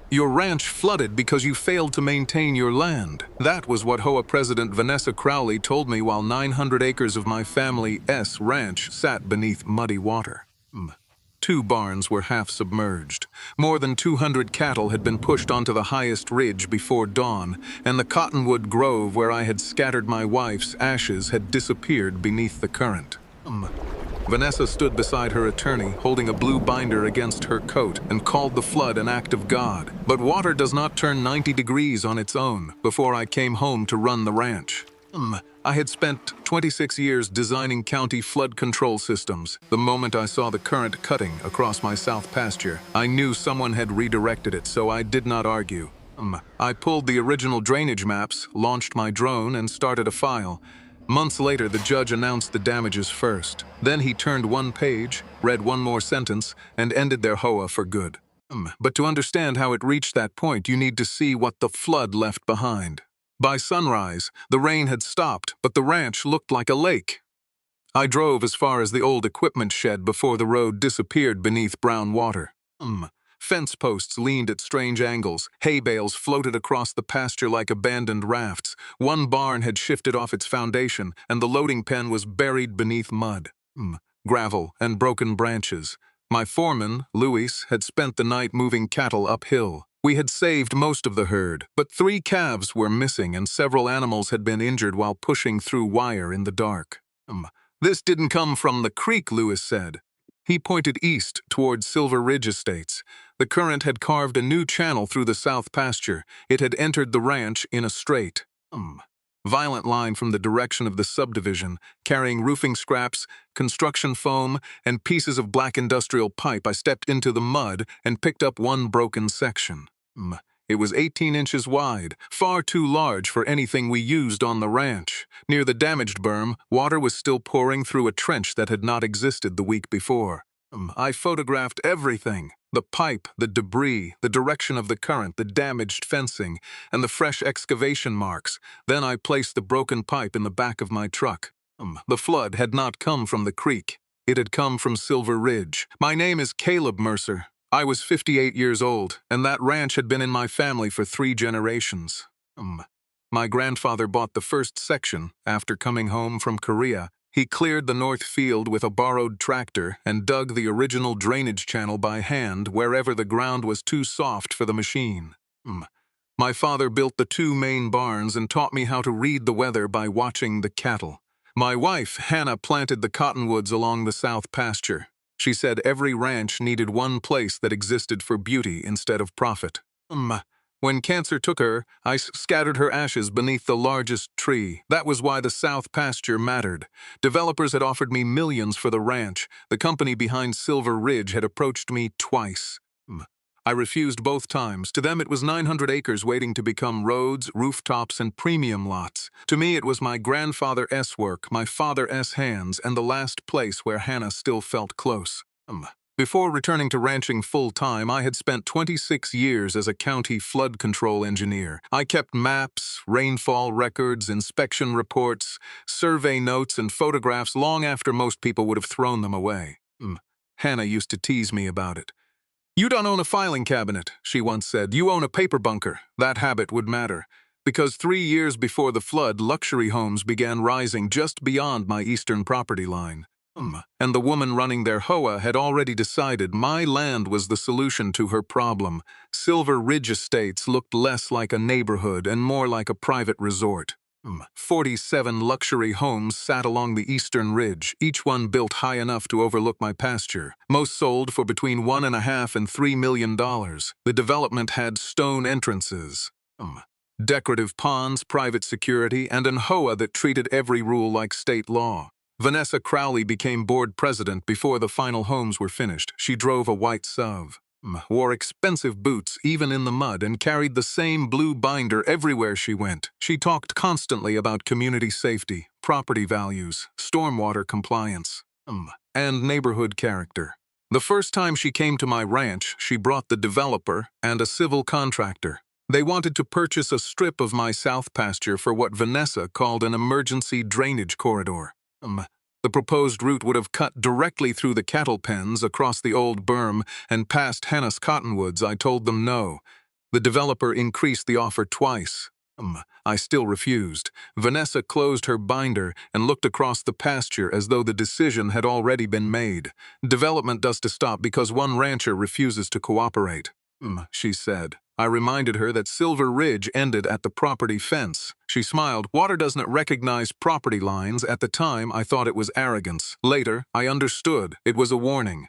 Your ranch flooded because you failed to maintain your land. That was what HOA President Vanessa Crowley told me while 900 acres of my family's ranch sat beneath muddy water. 2 barns were half submerged. More than 200 cattle had been pushed onto the highest ridge before dawn, and the cottonwood grove where I had scattered my wife's ashes had disappeared beneath the current. Vanessa stood beside her attorney, holding a blue binder against her coat, and called the flood an act of God. But water does not turn 90 degrees on its own before I came home to run the ranch. I had spent 26 years designing county flood control systems. The moment I saw the current cutting across my south pasture, I knew someone had redirected it, so I did not argue. I pulled the original drainage maps, launched my drone, and started a file. Months later, the judge announced the damages first. Then he turned one page, read one more sentence, and ended their HOA for good. But to understand how it reached that point, you need to see what the flood left behind. By sunrise, the rain had stopped, but the ranch looked like a lake. I drove as far as the old equipment shed before the road disappeared beneath brown water. Fence posts leaned at strange angles. Hay bales floated across the pasture like abandoned rafts. One barn had shifted off its foundation, and the loading pen was buried beneath mud, gravel, and broken branches. My foreman, Luis, had spent the night moving cattle uphill. We had saved most of the herd, but 3 calves were missing and several animals had been injured while pushing through wire in the dark. This didn't come from the creek, Luis said. He pointed east toward Silver Ridge Estates. The current had carved a new channel through the south pasture. It had entered the ranch in a straight, violent line from the direction of the subdivision, carrying roofing scraps, construction foam, and pieces of black industrial pipe. I stepped into the mud and picked up one broken section. It was 18 inches wide, far too large for anything we used on the ranch. Near the damaged berm, water was still pouring through a trench that had not existed the week before. I photographed everything: the pipe, the debris, the direction of the current, the damaged fencing, and the fresh excavation marks. Then I placed the broken pipe in the back of my truck. The flood had not come from the creek. It had come from Silver Ridge. My name is Caleb Mercer. I was 58 years old, and that ranch had been in my family for 3 generations. My grandfather bought the first section after coming home from Korea. He cleared the north field with a borrowed tractor and dug the original drainage channel by hand wherever the ground was too soft for the machine. My father built the 2 main barns and taught me how to read the weather by watching the cattle. My wife, Hannah, planted the cottonwoods along the south pasture. She said every ranch needed one place that existed for beauty instead of profit. When cancer took her, I scattered her ashes beneath the largest tree. That was why the south pasture mattered. Developers had offered me millions for the ranch. The company behind Silver Ridge had approached me twice. I refused both times. To them it was 900 acres waiting to become roads, rooftops, and premium lots. To me it was my grandfather's work, my father's hands, and the last place where Hannah still felt close. Before returning to ranching full-time, I had spent 26 years as a county flood control engineer. I kept maps, rainfall records, inspection reports, survey notes, and photographs long after most people would have thrown them away. Hannah used to tease me about it. "You don't own a filing cabinet," she once said. "You own a paper bunker." That habit would matter, because 3 years before the flood, luxury homes began rising just beyond my eastern property line. And the woman running their HOA had already decided my land was the solution to her problem. Silver Ridge Estates looked less like a neighborhood and more like a private resort. 47 luxury homes sat along the eastern ridge, each one built high enough to overlook my pasture. Most sold for between $1.5 and $3 million. The development had stone entrances, decorative ponds, private security, and an HOA that treated every rule like state law. Vanessa Crowley became board president before the final homes were finished. She drove a white SUV, wore expensive boots even in the mud, and carried the same blue binder everywhere she went. She talked constantly about community safety, property values, stormwater compliance, and neighborhood character. The first time she came to my ranch, she brought the developer and a civil contractor. They wanted to purchase a strip of my south pasture for what Vanessa called an emergency drainage corridor. The proposed route would have cut directly through the cattle pens across the old berm and past Hannes cottonwoods. I told them no. The developer increased the offer twice. I still refused. Vanessa closed her binder and looked across the pasture as though the decision had already been made. Development does to stop because one rancher refuses to cooperate, she said. I reminded her that Silver Ridge ended at the property fence. She smiled. Water doesn't recognize property lines. At the time, I thought it was arrogance. Later, I understood. It was a warning.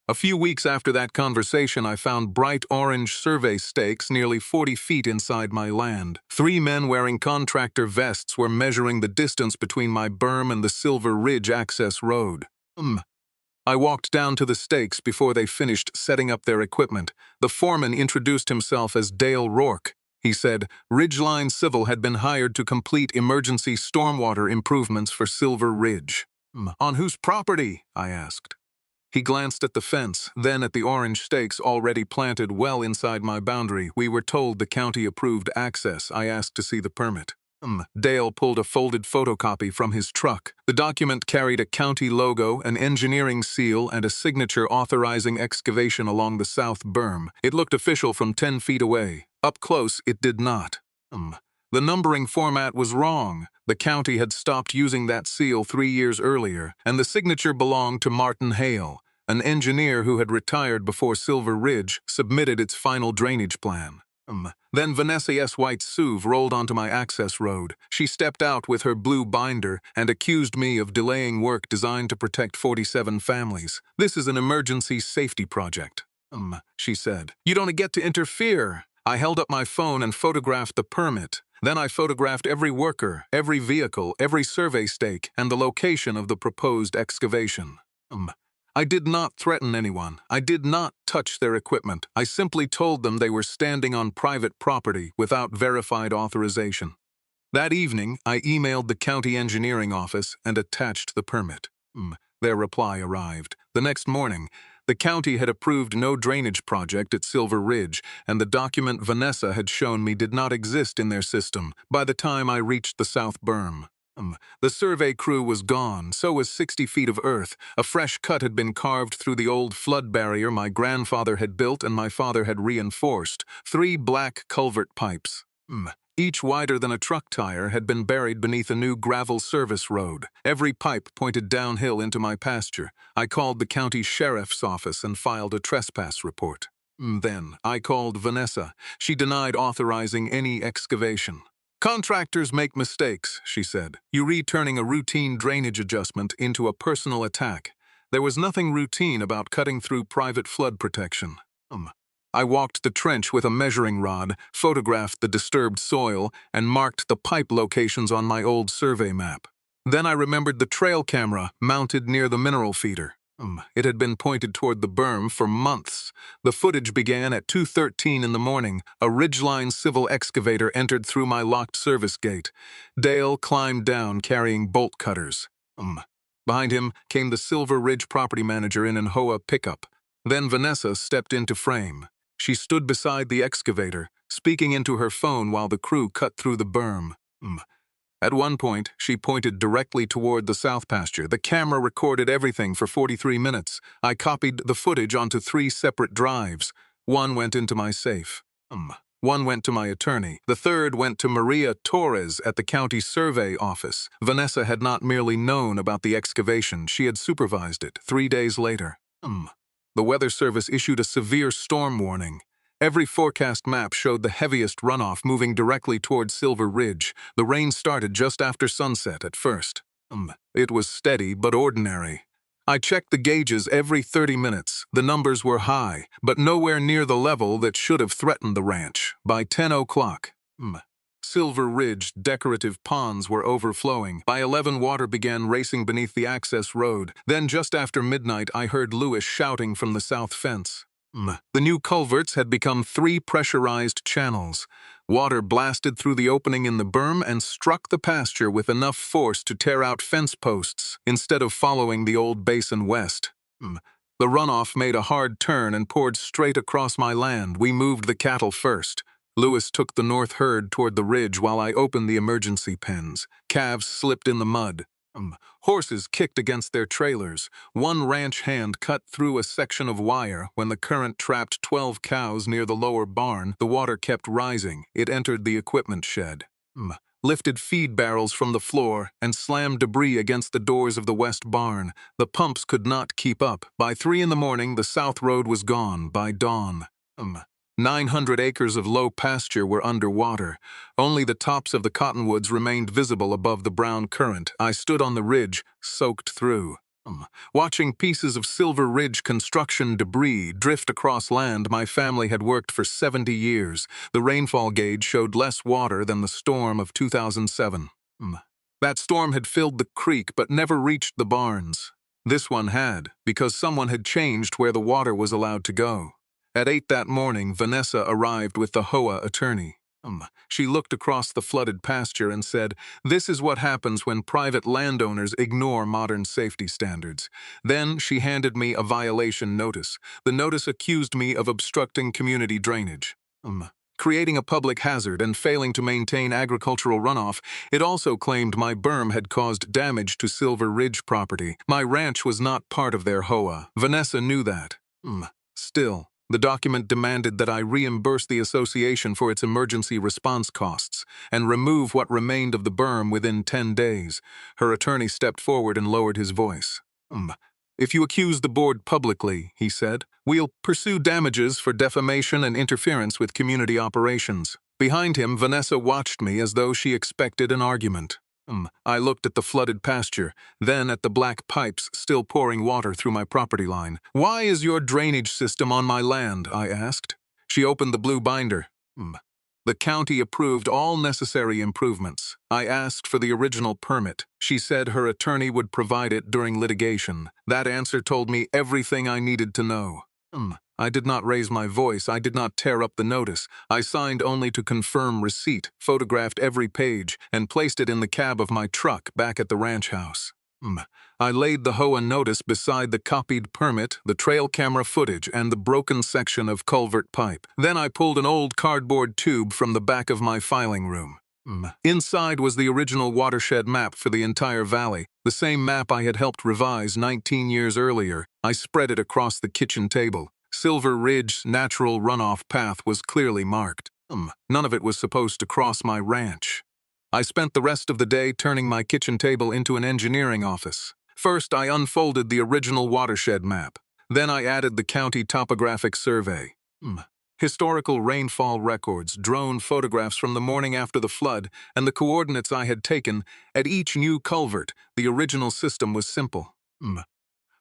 A few weeks after that conversation, I found bright orange survey stakes nearly 40 feet inside my land. 3 men wearing contractor vests were measuring the distance between my berm and the Silver Ridge access road. I walked down to the stakes before they finished setting up their equipment. The foreman introduced himself as Dale Rourke. He said Ridgeline Civil had been hired to complete emergency stormwater improvements for Silver Ridge. On whose property? I asked. He glanced at the fence, then at the orange stakes already planted well inside my boundary. We were told the county approved access. I asked to see the permit. Dale pulled a folded photocopy from his truck. The document carried a county logo, an engineering seal, and a signature authorizing excavation along the south berm. It looked official from 10 feet away. Up close, it did not. The numbering format was wrong. The county had stopped using that seal 3 years earlier, and the signature belonged to Martin Hale, an engineer who had retired before Silver Ridge submitted its final drainage plan. Then Vanessa S. White's SUV rolled onto my access road. She stepped out with her blue binder and accused me of delaying work designed to protect 47 families. This is an emergency safety project, she said. You don't get to interfere. I held up my phone and photographed the permit. Then I photographed every worker, every vehicle, every survey stake, and the location of the proposed excavation. I did not threaten anyone. I did not touch their equipment. I simply told them they were standing on private property without verified authorization. That evening, I emailed the county engineering office and attached the permit. Their reply arrived. The next morning, the county had approved no drainage project at Silver Ridge, and the document Vanessa had shown me did not exist in their system by the time I reached the south berm. The survey crew was gone, so was 60 feet of earth. A fresh cut had been carved through the old flood barrier my grandfather had built and my father had reinforced. 3 black culvert pipes, each wider than a truck tire, had been buried beneath a new gravel service road. Every pipe pointed downhill into my pasture. I called the county sheriff's office and filed a trespass report. Then I called Vanessa. She denied authorizing any excavation. Contractors make mistakes, she said. You returning a routine drainage adjustment into a personal attack. There was nothing routine about cutting through private flood protection. I walked the trench with a measuring rod, photographed the disturbed soil, and marked the pipe locations on my old survey map. Then I remembered the trail camera mounted near the mineral feeder. It had been pointed toward the berm for months. The footage began at 2:13 in the morning. A Ridgeline Civil excavator entered through my locked service gate. Dale climbed down carrying bolt cutters. Behind him came the Silver Ridge property manager in an HOA pickup. Then Vanessa stepped into frame. She stood beside the excavator, speaking into her phone while the crew cut through the berm. At one point, she pointed directly toward the south pasture. The camera recorded everything for 43 minutes. I copied the footage onto 3 separate drives. One went into my safe. One went to my attorney. The third went to Maria Torres at the county survey office. Vanessa had not merely known about the excavation, she had supervised it. 3 days later. The Weather Service issued a severe storm warning. Every forecast map showed the heaviest runoff moving directly toward Silver Ridge. The rain started just after sunset at first. It was steady but ordinary. I checked the gauges every 30 minutes. The numbers were high, but nowhere near the level that should have threatened the ranch. By 10 o'clock, Silver Ridge decorative ponds were overflowing. By 11, water began racing beneath the access road. Then just after midnight, I heard Lewis shouting from the south fence. The new culverts had become 3 pressurized channels. Water blasted through the opening in the berm and struck the pasture with enough force to tear out fence posts instead of following the old basin west. The runoff made a hard turn and poured straight across my land. We moved the cattle first. Lewis took the north herd toward the ridge while I opened the emergency pens. Calves slipped in the mud. Horses kicked against their trailers. One ranch hand cut through a section of wire. When the current trapped 12 cows near the lower barn, the water kept rising. It entered the equipment shed. Lifted feed barrels from the floor and slammed debris against the doors of the west barn. The pumps could not keep up. By 3 in the morning, the south road was gone. By dawn, 900 acres of low pasture were underwater. Only the tops of the cottonwoods remained visible above the brown current. I stood on the ridge, soaked through. Watching pieces of Silver Ridge construction debris drift across land my family had worked for 70 years. The rainfall gauge showed less water than the storm of 2007. That storm had filled the creek but never reached the barns. This one had, because someone had changed where the water was allowed to go. At 8 that morning, Vanessa arrived with the HOA attorney. She looked across the flooded pasture and said, "This is what happens when private landowners ignore modern safety standards." Then she handed me a violation notice. The notice accused me of obstructing community drainage, creating a public hazard and failing to maintain agricultural runoff. It also claimed my berm had caused damage to Silver Ridge property. My ranch was not part of their HOA. Vanessa knew that. Still, the document demanded that I reimburse the association for its emergency response costs and remove what remained of the berm within 10 days. Her attorney stepped forward and lowered his voice. "If you accuse the board publicly," he said, "we'll pursue damages for defamation and interference with community operations." Behind him, Vanessa watched me as though she expected an argument. I looked at the flooded pasture, then at the black pipes still pouring water through my property line. "Why is your drainage system on my land?" I asked. She opened the blue binder. "The county approved all necessary improvements. I asked for the original permit. She said her attorney would provide it during litigation. That answer told me everything I needed to know." I did not raise my voice. I did not tear up the notice. I signed only to confirm receipt, photographed every page, and placed it in the cab of my truck back at the ranch house. I laid the HOA notice beside the copied permit, the trail camera footage, and the broken section of culvert pipe. Then I pulled an old cardboard tube from the back of my filing room. Inside was the original watershed map for the entire valley, the same map I had helped revise 19 years earlier. I spread it across the kitchen table. Silver Ridge's natural runoff path was clearly marked. None of it was supposed to cross my ranch. I spent the rest of the day turning my kitchen table into an engineering office. First, I unfolded the original watershed map. Then I added the county topographic survey. Historical rainfall records, drone photographs from the morning after the flood, and the coordinates I had taken. At each new culvert, the original system was simple.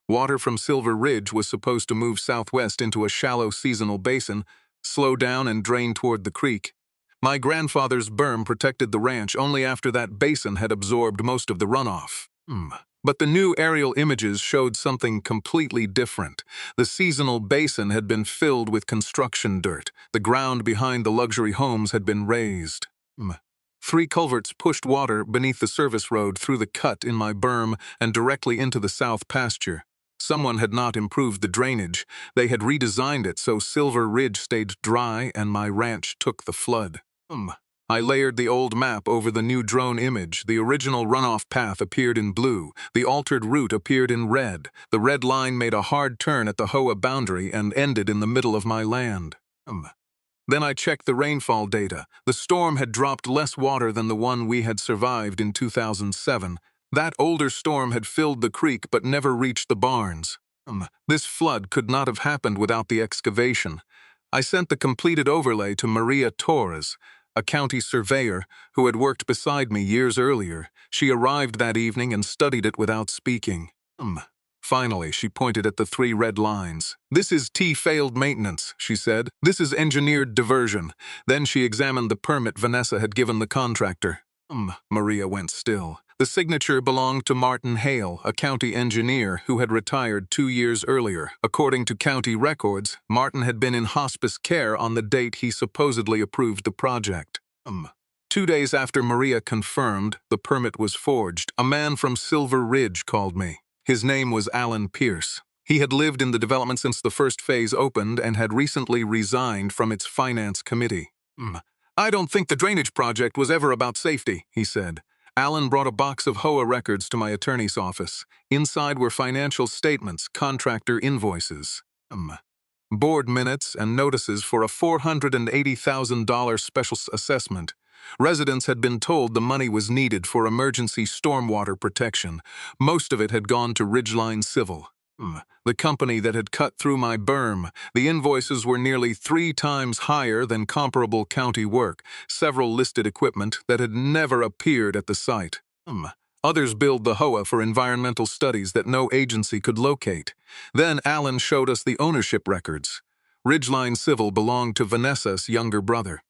Water from Silver Ridge was supposed to move southwest into a shallow seasonal basin, slow down and drain toward the creek. My grandfather's berm protected the ranch only after that basin had absorbed most of the runoff. But the new aerial images showed something completely different. The seasonal basin had been filled with construction dirt. The ground behind the luxury homes had been raised. 3 culverts pushed water beneath the service road through the cut in my berm and directly into the south pasture. Someone had not improved the drainage. They had redesigned it so Silver Ridge stayed dry and my ranch took the flood. I layered the old map over the new drone image. The original runoff path appeared in blue. The altered route appeared in red. The red line made a hard turn at the HOA boundary and ended in the middle of my land. Then I checked the rainfall data. The storm had dropped less water than the one we had survived in 2007. That older storm had filled the creek but never reached the barns. This flood could not have happened without the excavation. I sent the completed overlay to Maria Torres, a county surveyor who had worked beside me years earlier. She arrived that evening and studied it without speaking. Finally, she pointed at the 3 red lines. "This is failed maintenance," she said. "This is engineered diversion." Then she examined the permit Vanessa had given the contractor. Maria went still. The signature belonged to Martin Hale, a county engineer who had retired 2 years earlier. According to county records, Martin had been in hospice care on the date he supposedly approved the project. 2 days after Maria confirmed the permit was forged, a man from Silver Ridge called me. His name was Alan Pierce. He had lived in the development since the first phase opened and had recently resigned from its finance committee. "I don't think the drainage project was ever about safety," he said. Alan brought a box of HOA records to my attorney's office. Inside were financial statements, contractor invoices, board minutes, and notices for a $480,000 special assessment. Residents had been told the money was needed for emergency stormwater protection. Most of it had gone to Ridgeline Civil, the company that had cut through my berm. The invoices were nearly 3 times higher than comparable county work, several listed equipment that had never appeared at the site. Others billed the HOA for environmental studies that no agency could locate. Then Alan showed us the ownership records. Ridgeline Civil belonged to Vanessa's younger brother.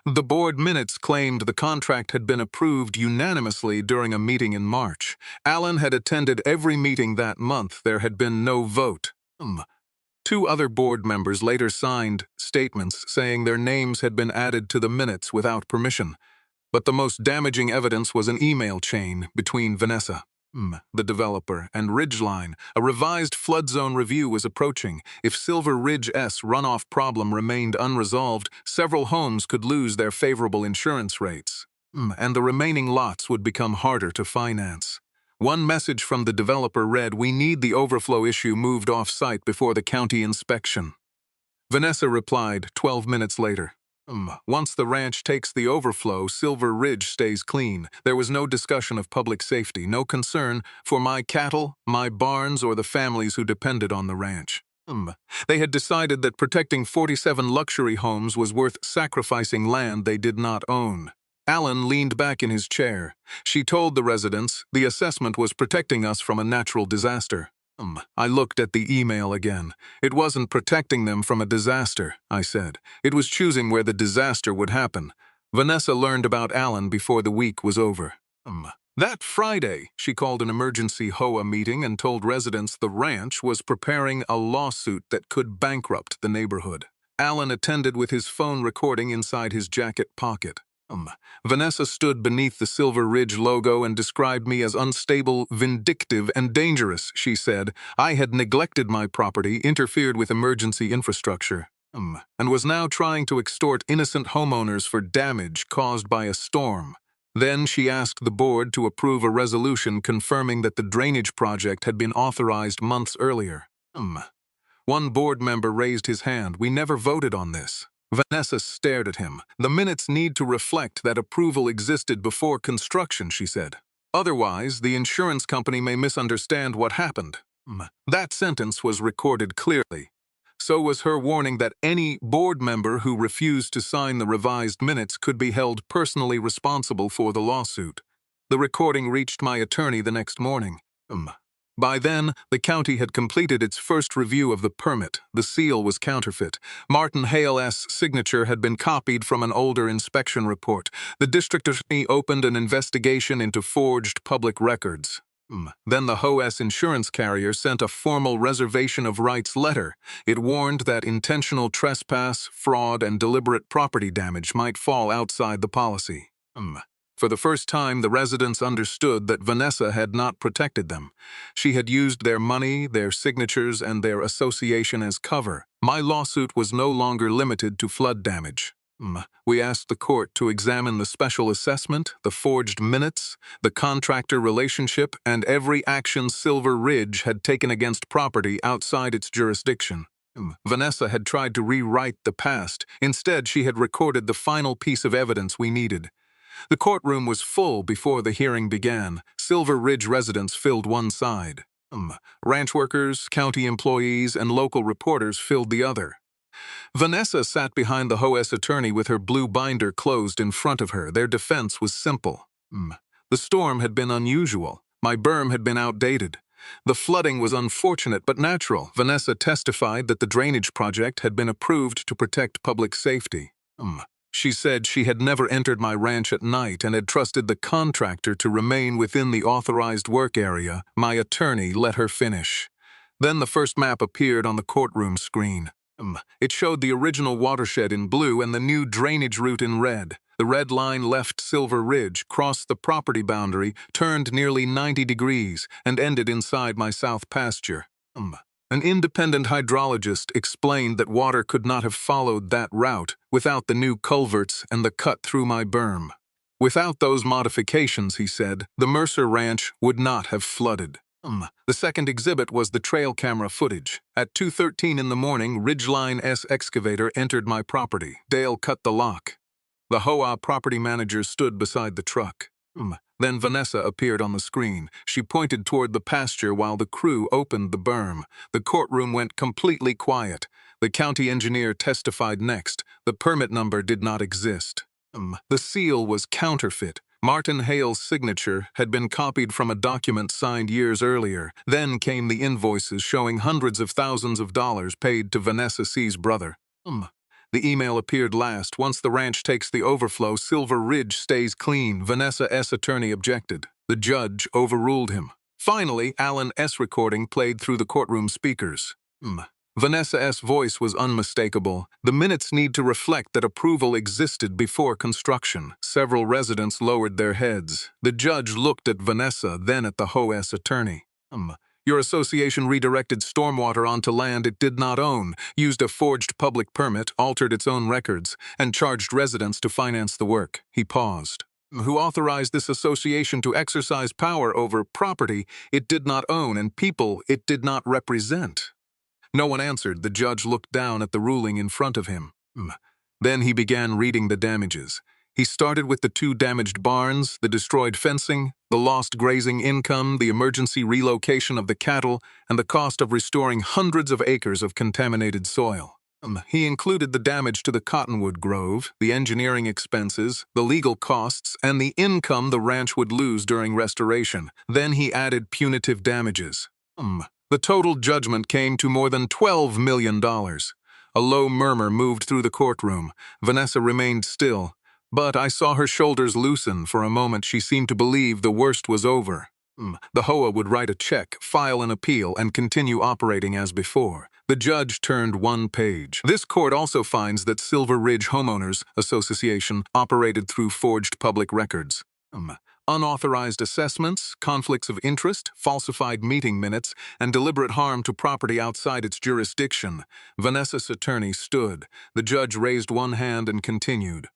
The board minutes claimed the contract had been approved unanimously during a meeting in March. Alan had attended every meeting that month. There had been no vote. 2 other board members later signed statements saying their names had been added to the minutes without permission. But the most damaging evidence was an email chain between Vanessa, the developer, and Ridgeline. A revised flood zone review was approaching. If Silver Ridge's runoff problem remained unresolved, several homes could lose their favorable insurance rates, and the remaining lots would become harder to finance. One message from the developer read, "We need the overflow issue moved off-site before the county inspection." Vanessa replied 12 minutes later, "Once the ranch takes the overflow, Silver Ridge stays clean. There was no discussion of public safety, no concern for my cattle, my barns, or the families who depended on the ranch. They had decided that protecting 47 luxury homes was worth sacrificing land they did not own." Alan leaned back in his chair. "She told the residents the assessment was protecting us from a natural disaster." I looked at the email again. "It wasn't protecting them from a disaster," I said. "It was choosing where the disaster would happen." Vanessa learned about Alan before the week was over. That Friday, she called an emergency HOA meeting and told residents the ranch was preparing a lawsuit that could bankrupt the neighborhood. Alan attended with his phone recording inside his jacket pocket. Vanessa stood beneath the Silver Ridge logo and described me as unstable, vindictive, and dangerous, she said. I had neglected my property, interfered with emergency infrastructure, and was now trying to extort innocent homeowners for damage caused by a storm. Then she asked the board to approve a resolution confirming that the drainage project had been authorized months earlier. One board member raised his hand. "We never voted on this." Vanessa stared at him. "The minutes need to reflect that approval existed before construction," she said. "Otherwise, the insurance company may misunderstand what happened." That sentence was recorded clearly. So was her warning that any board member who refused to sign the revised minutes could be held personally responsible for the lawsuit. The recording reached my attorney the next morning. By then, the county had completed its first review of the permit. The seal was counterfeit. Martin Hale's signature had been copied from an older inspection report. The district attorney opened an investigation into forged public records. Then the HOA's insurance carrier sent a formal reservation of rights letter. It warned that intentional trespass, fraud, and deliberate property damage might fall outside the policy. For the first time, the residents understood that Vanessa had not protected them. She had used their money, their signatures, and their association as cover. My lawsuit was no longer limited to flood damage. We asked the court to examine the special assessment, the forged minutes, the contractor relationship, and every action Silver Ridge had taken against property outside its jurisdiction. Vanessa had tried to rewrite the past. Instead, she had recorded the final piece of evidence we needed. The courtroom was full before the hearing began. Silver Ridge residents filled one side. Ranch workers, county employees, and local reporters filled the other. Vanessa sat behind the HOA's attorney with her blue binder closed in front of her. Their defense was simple. The storm had been unusual. My berm had been outdated. The flooding was unfortunate but natural. Vanessa testified that the drainage project had been approved to protect public safety. She said she had never entered my ranch at night and had trusted the contractor to remain within the authorized work area. My attorney let her finish. Then the first map appeared on the courtroom screen. It showed the original watershed in blue and the new drainage route in red. The red line left Silver Ridge, crossed the property boundary, turned nearly 90 degrees, and ended inside my south pasture. An independent hydrologist explained that water could not have followed that route without the new culverts and the cut through my berm. Without those modifications, he said, the Mercer Ranch would not have flooded. The second exhibit was the trail camera footage. At 2:13 in the morning, Ridgeline S excavator entered my property. Dale cut the lock. The HOA property manager stood beside the truck. Then Vanessa appeared on the screen. She pointed toward the pasture while the crew opened the berm. The courtroom went completely quiet. The county engineer testified next. The permit number did not exist. The seal was counterfeit. Martin Hale's signature had been copied from a document signed years earlier. Then came the invoices showing hundreds of thousands of dollars paid to Vanessa C.'s brother. The email appeared last. Once the ranch takes the overflow, Silver Ridge stays clean. Vanessa S. attorney objected. The judge overruled him. Finally, Alan S. recording played through the courtroom speakers. Vanessa S. voice was unmistakable. The minutes need to reflect that approval existed before construction. Several residents lowered their heads. The judge looked at Vanessa, then at the HOA's attorney. Your association redirected stormwater onto land it did not own, used a forged public permit, altered its own records, and charged residents to finance the work. He paused. Who authorized this association to exercise power over property it did not own and people it did not represent? No one answered. The judge looked down at the ruling in front of him. Then he began reading the damages. He started with the 2 damaged barns, the destroyed fencing, the lost grazing income, the emergency relocation of the cattle, and the cost of restoring hundreds of acres of contaminated soil. He included the damage to the cottonwood grove, the engineering expenses, the legal costs, and the income the ranch would lose during restoration. Then he added punitive damages. The total judgment came to more than $12 million. A low murmur moved through the courtroom. Vanessa remained still, but I saw her shoulders loosen. For a moment, she seemed to believe the worst was over. The HOA would write a check, file an appeal, and continue operating as before. The judge turned one page. This court also finds that Silver Ridge Homeowners Association operated through forged public records. Unauthorized assessments, conflicts of interest, falsified meeting minutes, and deliberate harm to property outside its jurisdiction. Vanessa's attorney stood. The judge raised one hand and continued.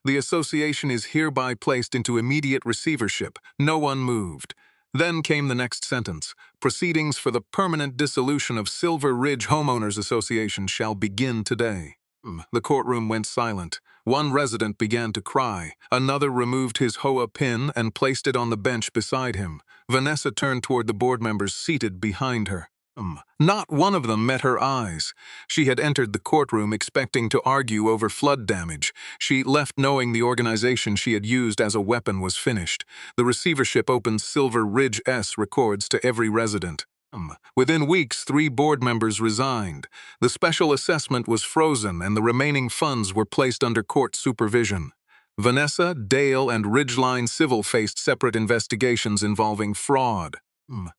The association is hereby placed into immediate receivership. No one moved. Then came the next sentence. Proceedings for the permanent dissolution of Silver Ridge Homeowners Association shall begin today. The courtroom went silent. One resident began to cry. Another removed his HOA pin and placed it on the bench beside him. Vanessa turned toward the board members seated behind her. Not one of them met her eyes. She had entered the courtroom expecting to argue over flood damage. She left knowing the organization she had used as a weapon was finished. The receivership opened Silver Ridge S records to every resident. Within weeks, 3 board members resigned. The special assessment was frozen and the remaining funds were placed under court supervision. Vanessa, Dale, and Ridgeline Civil faced separate investigations involving fraud,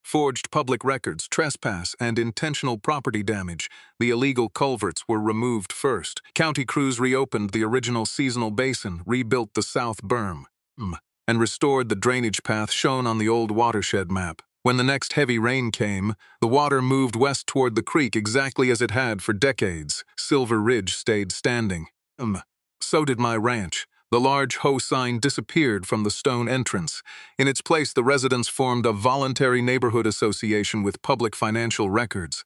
forged public records, trespass, and intentional property damage. The illegal culverts were removed first. County crews reopened the original seasonal basin, rebuilt the south berm, and restored the drainage path shown on the old watershed map. When the next heavy rain came, the water moved west toward the creek exactly as it had for decades. Silver Ridge stayed standing. So did my ranch. The large HO sign disappeared from the stone entrance. In its place, the residents formed a voluntary neighborhood association with public financial records.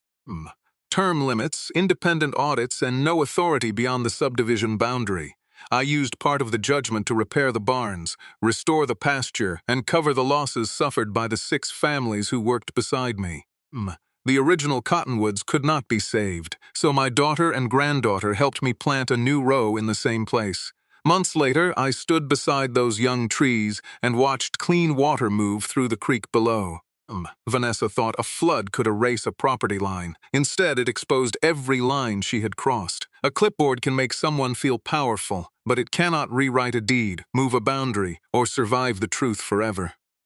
Term limits, independent audits, and no authority beyond the subdivision boundary. I used part of the judgment to repair the barns, restore the pasture, and cover the losses suffered by the 6 families who worked beside me. The original cottonwoods could not be saved, so my daughter and granddaughter helped me plant a new row in the same place. Months later, I stood beside those young trees and watched clean water move through the creek below. Vanessa thought a flood could erase a property line. Instead, it exposed every line she had crossed. A clipboard can make someone feel powerful, but it cannot rewrite a deed, move a boundary, or survive the truth forever.